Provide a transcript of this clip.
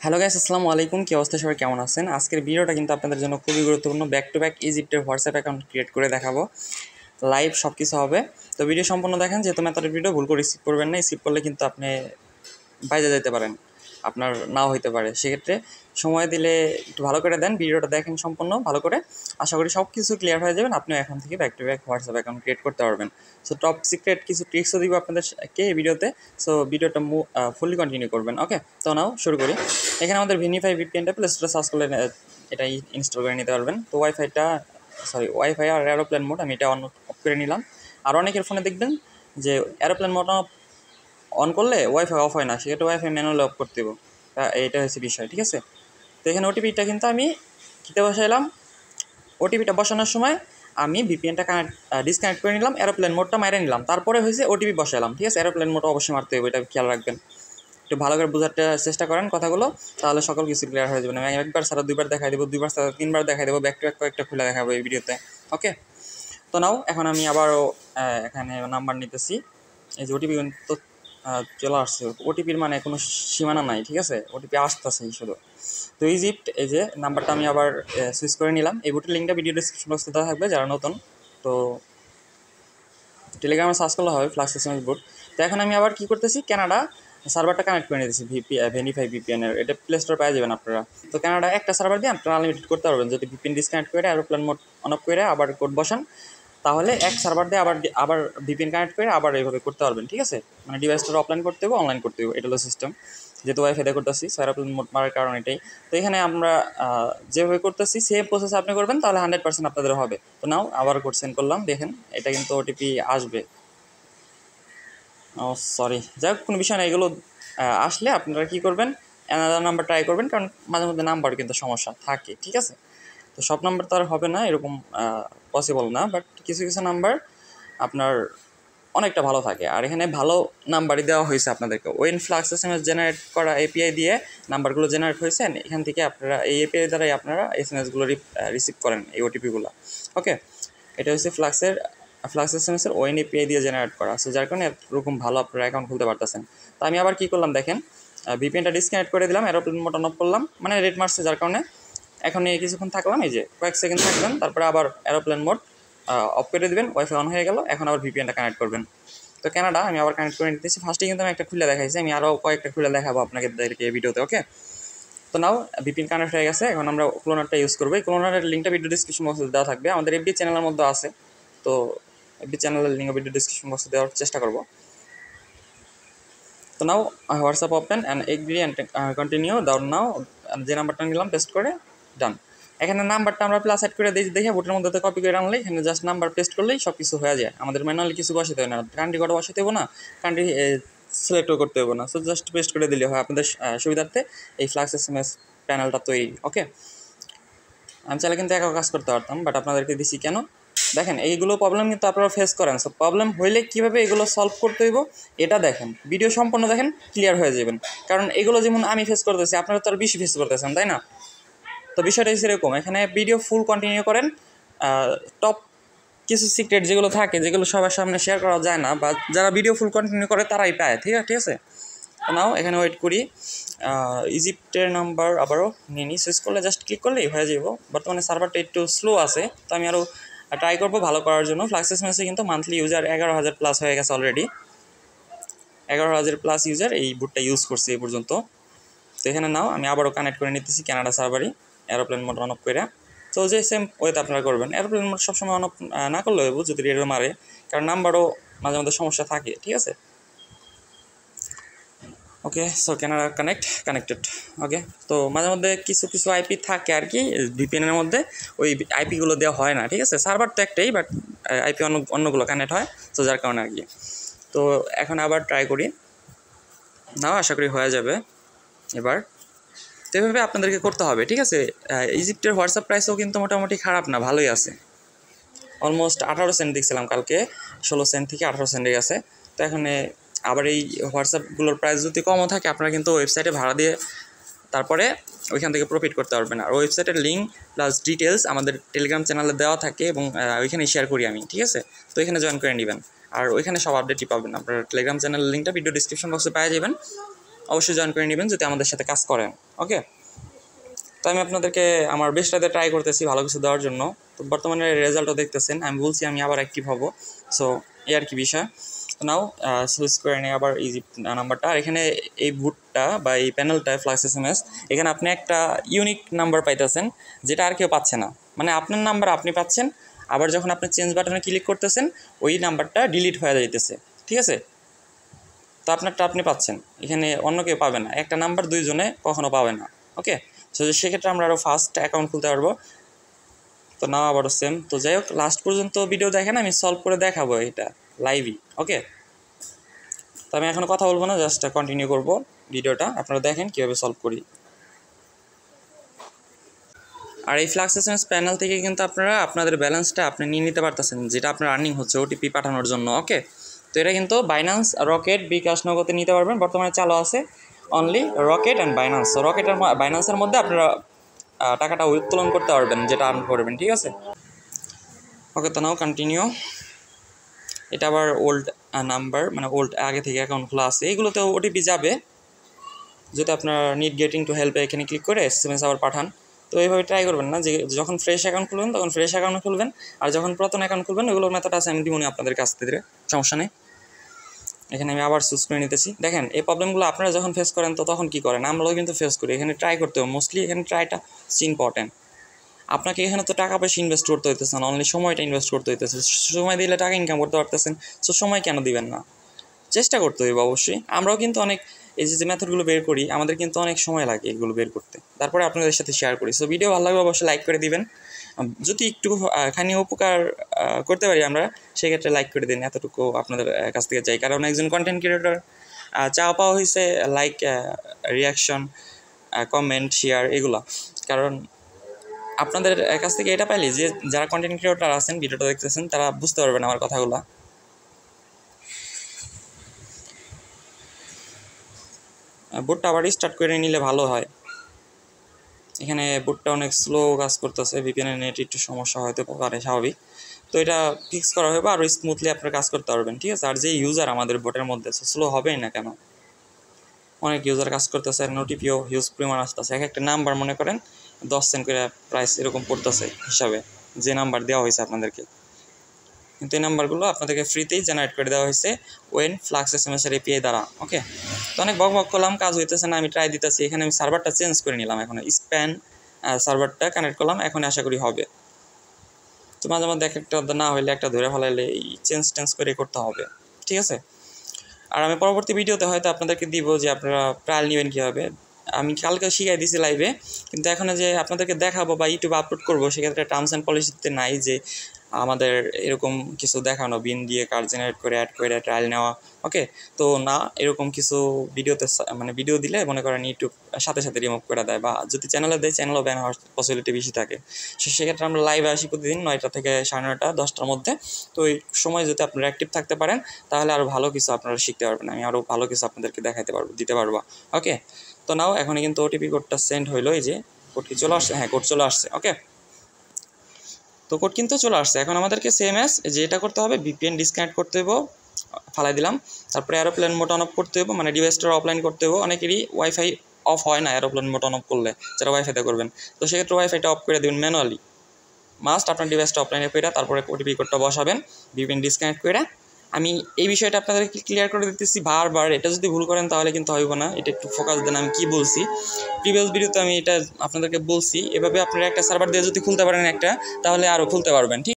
Hello guys, আসসালামু আলাইকুম। কি অবস্থা, সবাই কেমন আছেন? আজকের ভিডিওটা কিন্তু আপনাদের জন্য খুবই গুরুত্বপূর্ণ। ব্যাক টু ব্যাক ইজিপ্টের হোয়াটসঅ্যাপ অ্যাকাউন্ট ক্রিয়েট করে দেখাবো, লাইভ সব কিছু হবে। তো ভিডিও সম্পূর্ণ দেখেন, যেহেতু মেথডের ভিডিও ভুল করে রিসিভ করবেন না। রিসিভ করলে কিন্তু আপনি বাইরে যেতে পারেন, আপনার নাও হইতে পারে। সেক্ষেত্রে সময় দিলে একটু ভালো করে দেন, ভিডিওটা দেখেন সম্পূর্ণ ভালো করে। আশা করি সব কিছু ক্লিয়ার হয়ে যাবেন, আপনিও এখন থেকে back to back WhatsApp account create করতে পারবেন। সো টপ সিক্রেট কিছু ট্রিক্সও দিব আপনাদেরকে এই ভিডিওতে। সো ভিডিওটা ফুললি কন্টিনিউ করবেন। ওকে, তো নাও শুরু করি। এখানে আমাদের ভিনিফাই ভিপিএনটা প্লে স্টোরে সার্চ করলে এটা ইনস্টল করে নিতে পারবেন। তো ওয়াইফাই আর এরোপ্লেন মোড আমি এটা অফ করে নিলাম। আর অনেকের ফোনে দেখবেন যে এরোপ্লেন মোড অন করলে ওয়াইফাই অফ হয় না, সেক্ষেত্রে ওয়াইফাই ম্যানুয়ালি অফ করতে হবে। এইটা হচ্ছে বিষয়, ঠিক আছে? তো এখানে ওটিপিটা কিন্তু আমি কিতে বসাইলাম। ওটিপিটা বসানোর সময় আমি ভিপিএনটা ডিসকানেক্ট করে নিলাম, এরোপ্লেন মোডটা মাইরে নিলাম, তারপরে হয়েছে ওটিপি বসাইলাম। ঠিক আছে, এরোপ্লেন মোডটা অবশ্যই মারতে হবে, এটা খেয়াল রাখবেন। একটু ভালো করে বোঝার চেষ্টা করেন কথাগুলো, তাহলে সকল কিছু ক্লিয়ার হয়ে যাবে। আমি একবার ছাড়া দুইবার দেখাই দেবো, দুইবার ছাড়া তিনবার দেখাই দেবো, ব্যাক টু ব্যাক কয়েকটা খুলে দেখাবো এই ভিডিওতে। ওকে, তো নাও এখন আমি আবারও এখানে নাম্বার নিতেছি। এই যে ওটিপি তো চলে আসছে। ওটিপির মানে কোনো সীমানা নাই, ঠিক আছে? ওটিপি আসতেছে শুধু। তো ইজিপ্ট, এই যে নাম্বারটা আমি আবার সুইচ করে নিলাম। এই বুটের লিঙ্কটা ভিডিও ডিসক্রিপশন বক্সে দেওয়া থাকবে যারা নতুন। তো টেলিগ্রামে সার্চ করলে হবে ফ্লাক্স এসএমএস বুট। তো এখন আমি আবার কি করতেছি, কানাডা সার্ভারটা কানেক্ট করে নিতেছি ভেনিফাই ভিপিএনের। এটা প্লে স্টোরে পেয়ে যাবেন আপনারা। তো কানাডা একটা সার্ভার দিয়ে আপনারা আনলিমিটেড করতে পারবেন যদি ভিপিএন ডিসকানেক্ট করে এরোপ্লেন মোড অন অফ করে আবার কোড বসান, তাহলে এক সার্ভার দিয়ে আবার ভিপিএন কানেক্ট করে আবার এইভাবে করতে পারবেন। ঠিক আছে, মানে ডিভাইসটা অফলাইন করতে হবে, অনলাইন করতে হবে, এটা হলো সিস্টেম। যেহেতু ওয়াইফাই দিয়ে করতেছি, এরোপ্লেন মোড মারার কারণ এটাই। তো এখানে আমরা যেভাবে করতেছি সেম প্রসেস আপনি করবেন, তাহলে 100% আপনাদের হবে। তো নাও আবার কোড সেন্ড করলাম, দেখেন এটা কিন্তু ওটিপি আসবে। ও সরি, যাই হোক, কোনো বিষয় না। এগুলো আসলে আপনারা কী করবেন, অ্যানাদার নাম্বার ট্রাই করবেন, কারণ মাঝে মধ্যে নাম্বার কিন্তু সমস্যা থাকে। ঠিক আছে, তো সব নাম্বার তো আর হবে না, এরকম পসিবল না, বাট কিছু কিছু নাম্বার আপনার অনেকটা ভালো থাকে। আর এখানে ভালো নাম্বারই দেওয়া হয়েছে আপনাদেরকে। ওয়েন ফ্লাক্স এসএমএস জেনারেট করা এপিআই দিয়ে নাম্বারগুলো জেনারেট হয়েছে, এখান থেকে আপনারা এই এপিআই দ্বারাই আপনারা এসএমএসগুলো রিসিভ করেন, এই ওটিপিগুলো। ওকে, এটা হচ্ছে ফ্লাক্স এসএমএসের ওয়েন এপিআই দিয়ে জেনারেট করা আছে, যার কারণে এরকম ভালো আপনারা অ্যাকাউন্ট খুলতে পারতেছেন। তো আমি আবার কী করলাম দেখেন, ভিপিএনটা ডিসকানেক্ট করে দিলাম, এরোপ্লেন মোড অন অফ করলাম, মানে রেড মারছে, যার কারণে এখন এই কিছুক্ষণ থাকলাম, এই যে কয়েক সেকেন্ড থাকবেন, তারপরে আবার এরোপ্লেন মোড অফ করে দেবেন, ওয়াইফাই অন হয়ে গেল। এখন আবার ভিপিএনটা কানেক্ট করবেন। তো কানাডা আমি আবার কানেক্ট করে নিতেছি। ফার্স্টে কিন্তু আমি একটা খুলে দেখাইছি, আমি আরও কয়েকটা খুলে দেখাবো আপনাকে এই ভিডিওতে। ওকে, তো নাও ভিপিএন কানেক্ট হয়ে গেছে। এখন আমরা ক্লোনারটা ইউজ করবো। এই ক্লোনারের লিঙ্কটা ভিডিও ডিসক্রিপশন বক্সে দেওয়া থাকবে, আমাদের এফবি চ্যানেলের মধ্যে আছে। তো এফবি চ্যানেলের লিঙ্ক ভিডিও ডিসক্রিপশন বক্সে দেওয়ার চেষ্টা করবো। তো now WhatsApp open and agree and continue দাও। নাও যে নাম্বারটা নিলাম পেস্ট করে ডান। এখানে নাম্বারটা আমরা প্লাস অ্যাড করে দেখে বুটের মধ্যে কপি করে আনলে এখানে জাস্ট নাম্বার পেস্ট করলেই সব কিছু হয়ে যায়। আমাদের ম্যানুয়ালি কিছু বসাতে হবে না, কান্ট্রি কোড বসাতে হবে না, কান্ট্রি সিলেক্টও করতে হবে না। সো জাস্ট পেস্ট করে দিলে হয় আপনাদের সুবিধার্থে। এই ফ্লাক্স এসএমএস প্যানেলটা তৈরি। ওকে, আমি চাইলে কিন্তু একা কাজ করতে পারতাম, বাট আপনাদেরকে দিছি কেন দেখেন। এইগুলো প্রবলেম কিন্তু আপনারা ফেস করেন। সো প্রবলেম হইলে কীভাবে এগুলো সলভ করতে হইব এটা দেখেন, ভিডিও সম্পূর্ণ দেখেন, ক্লিয়ার হয়ে যাবেন। কারণ এগুলো যেমন আমি ফেস করতেছি, আপনারা তো আর বেশি ফেস করতেছেন, তাই না? তো বিষয়টা সেরকম, এখানে ভিডিও ফুল কন্টিনিউ করেন। টপ কিছু সিক্রেট যেগুলো থাকে, যেগুলো সবার সামনে শেয়ার করা যায় না, বা যারা ভিডিও ফুল কন্টিনিউ করে তারাই পায়। ঠিক আছে, নাও এখানে ওয়েট করি। ইজিপ্টের নাম্বার আবারও নিয়ে সুইচ করলে জাস্ট ক্লিক করলেই হয়ে যাব। বর্তমানে সার্ভারটা একটু স্লো আছে, তো আমি আরও ট্রাই করবো ভালো করার জন্য। ফ্লাক্স এসএমএসে কিন্তু মান্থলি ইউজার 11,000 প্লাস হয়ে গেছে অলরেডি। 11,000 প্লাস ইউজার এই বুটটা ইউজ করছে এই পর্যন্ত। তো এখানে নাও আমি আবারও কানেক্ট করে নিতেছি কানাডা সার্ভারই, এরোপ্লেন মোড অন অফ করে। তো যে সেম ওয়েতে আপনারা করবেন। এরোপ্লেন মোড সবসময় অন অফ না করলে হইব যদি রেডিও মারে, কারণ নাম্বারও মাঝে মধ্যে সমস্যা থাকে। ঠিক আছে, okay. So Canada connected. Okay, তো মাঝে মধ্যে কিছু কিছু আইপি থাকে আর কি ভিপিএনের মধ্যে, ওই আইপিগুলো দেওয়া হয় না। ঠিক আছে, সার্ভার তো একটাই, বাট আইপি অন্যগুলো কানেক্ট হয়, তো যার কারণে আর কি। তো এখন আবার ট্রাই করি, নাও আশা করি হয়ে যাবে এবার। তো এভাবে আপনাদেরকে করতে হবে। ঠিক আছে, ইজিপ্টের হোয়াটসঅ্যাপ প্রাইসও কিন্তু মোটামুটি খারাপ না, ভালোই আছে। অলমোস্ট 18 সেন্ট দেখছিলাম কালকে, 16 সেন্ট থেকে 18 সেন্টে গেছে। তো এখন আবার এই হোয়াটসঅ্যাপগুলোর প্রাইস যদি কমও থাকে, আপনারা কিন্তু ওয়েবসাইটে ভাড়া দিয়ে তারপরে ওইখান থেকে প্রফিট করতে পারবেন। আর ওয়েবসাইটের লিঙ্ক প্লাস ডিটেলস আমাদের টেলিগ্রাম চ্যানেলে দেওয়া থাকে, এবং ওইখানে শেয়ার করি আমি। ঠিক আছে, তো এখানে জয়েন করে নেবেন, আর ওইখানে সব আপডেটই পাবেন। আপনার টেলিগ্রাম চ্যানেলের লিঙ্কটা ভিডিও ডিসক্রিপশন বক্সে পেয়ে যাবেন। অবশ্যই জয়েন করে নেবেন যদি আমাদের সাথে কাজ করেন। ওকে, তো আমি আপনাদেরকে আমার বেস্টটাতে ট্রাই করতেছি ভালো কিছু দেওয়ার জন্য। তো বর্তমানে রেজাল্টও দেখতেছেন, আমি বলছি আমি আবার অ্যাক্টিভ হব। সো এই আর কি বিষয়। তো নাও সুইচ করে নিই আবার ইজিপ্ট নাম্বারটা। আর এখানে এই বুটটা বা এই প্যানেলটায় ফ্লাক্স SMS এখানে আপনি একটা ইউনিক নাম্বার পাইতেছেন যেটা আর কেউ পাচ্ছে না। মানে আপনার নাম্বার আপনি পাচ্ছেন, আবার যখন আপনি চেঞ্জ বাটনে ক্লিক করতেছেন ওই নাম্বারটা ডিলিট হয়ে যাইতেছে। ঠিক আছে, তো আপনারটা আপনি পাচ্ছেন, এখানে অন্য কেউ পাবে না। একটা নাম্বার দুইজনে কখনো পাবে না। ওকে, সো সেক্ষেত্রে আমরা আরও ফাস্ট অ্যাকাউন্ট খুলতে পারবো। তো নাও আবারও সেম। তো যাই হোক, লাস্ট পর্যন্ত ভিডিও দেখেন, আমি সলভ করে দেখাবো এটা লাইভই। ওকে, তো আমি এখন কথা বলবো না, জাস্ট কন্টিনিউ করব ভিডিওটা, আপনারা দেখেন কীভাবে সলভ করি। আর এই ফ্লাক্স SMS প্যানেল থেকে কিন্তু আপনারা আপনাদের ব্যালেন্সটা আপনি নিয়ে নিতে পারতেছেন, যেটা আপনার আর্নিং হচ্ছে ওটিপি পাঠানোর জন্য। ওকে, তো এটা কিন্তু বাইন্যান্স, রকেট, বিকাশ নগদে নিতে পারবেন। বর্তমানে চালু আছে only Rocket and Binance. Rocket আর বাইন্যান্সের মধ্যে আপনারা টাকাটা উত্তোলন করতে পারবেন, যেটা আর্ন করবেন। ঠিক আছে, ওকে, তো নাও কন্টিনিউ। এটা আবার ওল্ড নাম্বার, মানে ওল্ড আগে থেকে অ্যাকাউন্ট খোলা আছে, এইগুলোতেও ওটিপি যাবে যদি আপনার নিড গেটিং টু হেল্পে এখানে ক্লিক করে SMS আবার পাঠান। তো এইভাবে ট্রাই করবেন না যে যখন ফ্রেশ অ্যাকাউন্ট খুলবেন তখন ফ্রেশ অ্যাকাউন্ট খুলবেন, আর যখন পুরাতন অ্যাকাউন্ট খুলবেন ওগুলোর মেথড আছে, আমি দিবনি আপনাদের কাছ থেকে, সমস্যা নেই। এখানে আমি আবার চুজ করে নিতেছি। দেখেন এই প্রবলেমগুলো আপনারা যখন ফেস করেন তো তখন কী করেন, আমরাও কিন্তু ফেস করি। এখানে ট্রাই করতে হবে, মোস্টলি এখানে ট্রাইটা ইম্পর্টেন্ট। আপনাকে এখানে তো টাকা পয়সা ইনভেস্ট করতে হইতেছে না, অনলি সময়টা ইনভেস্ট করতে হইতেছে। সময় দিলে টাকা ইনকাম করতে পারতেছেন, সো সময় কেন দিবেন না, চেষ্টা করতে হইবে অবশ্যই। আমরাও কিন্তু অনেক এই যে মেথডগুলো বের করি, আমাদের কিন্তু অনেক সময় লাগে এগুলো বের করতে, তারপরে আপনাদের সাথে শেয়ার করি। সো ভিডিও ভালো লাগলে অবশ্যই লাইক করে দিবেন, যদি একটু খানি উপকার করতে পারি আমরা সেক্ষেত্রে লাইক করে দিন, এতটুকু আপনাদের কাছ থেকে চাই। কারণ একজন কন্টেন্ট ক্রিয়েটর চাওয়া পাওয়া হয়েছে লাইক, রিয়াকশন, কমেন্ট, শেয়ার, এগুলো। কারণ আপনাদের কাছ থেকে এটা পাইলে যে যারা কন্টেন্ট ক্রিয়েটর আছেন ভিডিওটা দেখতেছেন তারা বুঝতে পারবেন আমার কথাগুলো। বুটটা আবার স্টার্ট করে নিলে ভালো হয়। এখানে বুটটা অনেক স্লো কাজ করতেছে, ভিপিএনের নেট একটু সমস্যা হতে পারে, স্বাভাবিক। তো এটা ফিক্স করা হবে, আরও স্মুথলি আপনারা কাজ করতে পারবেন। ঠিক আছে, আর যে ইউজার আমাদের বোটের মধ্যে স্লো হবেই না কেন, অনেক ইউজার কাজ করতেছে, নোটিপিও হিউজ পরিমাণ আসতেছে। এক একটা নাম্বার মনে করেন 10 সেন্ট করে প্রাইস এরকম পড়তেছে হিসাবে, যে নাম্বার দেওয়া হয়েছে আপনাদেরকে। কিন্তু এই নাম্বারগুলো আপনাদেরকে ফ্রিতেই জেনারেট করে দেওয়া হয়েছে ওয়েন ফ্লাক্স SMS এর API দ্বারা। ওকে, তো অনেক বক করলাম, কাজ হইতেছে না, আমি ট্রাই দিতেছি। এখানে আমি সার্ভারটা চেঞ্জ করে নিলাম, এখন স্প্যান সার্ভারটা কানেক্ট করলাম, এখন আশা করি হবে। তো মাঝে মধ্যে একটা না হইলে একটা ধরে ফেলাইলে এই চেঞ্জ করে করতে হবে। ঠিক আছে, আর আমি পরবর্তী ভিডিওতে হয়তো আপনাদেরকে দিব যে আপনারা ট্রায়াল নেবেন কীভাবে। আমি কালকে শিখাই দিয়েছি লাইভে, কিন্তু এখন যে আপনাদেরকে দেখাবো বা ইউটিউবে আপলোড করবো সেক্ষেত্রে টার্মস অ্যান্ড পলিসিতে নাই যে আমাদের এরকম কিছু দেখানো, বিন দিয়ে কার্ড জেনারেট করে অ্যাড করে ট্রায়াল নেওয়া। ওকে, তো না, এরকম কিছু ভিডিওতে মানে ভিডিও দিলে মনে করেন ইউটিউব সাথে সাথে রিমুভ করে দেয়, বা যদি চ্যানেলে দেয় চ্যানেলও ব্যান হওয়ার পসিবিলিটি বেশি থাকে। সেক্ষেত্রে আমরা লাইভে আসি প্রতিদিন 9টা থেকে 9:30 10টার মধ্যে। তো ওই সময় যদি আপনারা অ্যাক্টিভ থাকতে পারেন তাহলে আরও ভালো কিছু আপনারা শিখতে পারবেন, আমি আরও ভালো কিছু আপনাদেরকে দেখাতে পারবো, দিতে পারবো। ওকে, তো নাও এখন কিন্তু ওটিপি কোডটা সেন্ড হইলো, এই যে কোড কি চলে আসছে, হ্যাঁ কোড চলে আসছে। ওকে, তো কোড কিন্তু চলে আসছে। এখন আমাদেরকে CMS যেটা করতে হবে, VPN ডিসকানেক্ট করতে হবে, ফালাই দিলাম। তারপরে এরোপ্লেন মোড অন অফ করতে হবে, মানে ডিভাইসটা অফলাইন করতে হবে। অনেকেরই ওয়াইফাই অফ হয় না এরোপ্লেন মোড অন অফ করলে, যারা ওয়াইফাইতে করবেন, তো সেক্ষেত্রে ওয়াইফাইটা অফ করে দেবেন ম্যানুয়ালি। মাস্ট আপনার ডিভাইসটা অফলাইনে করে তারপরে ওটিপি কোডটা বসাবেন, VPN ডিসকানেক্ট করে। আমি এই বিষয়টা আপনাদেরকে ক্লিয়ার করে দিতেছি বারবার, এটা যদি ভুল করেন তাহলে কিন্তু হইব না। এটা একটু ফোকাস দেন আমি কি বলছি, প্রিভিয়াস ভিডিওতে আমি এটা আপনাদেরকে বলছি। এভাবে আপনারা একটা সার্ভার দিয়ে যদি খুলতে পারেন একটা, তাহলে আরও খুলতে পারবেন। ঠিক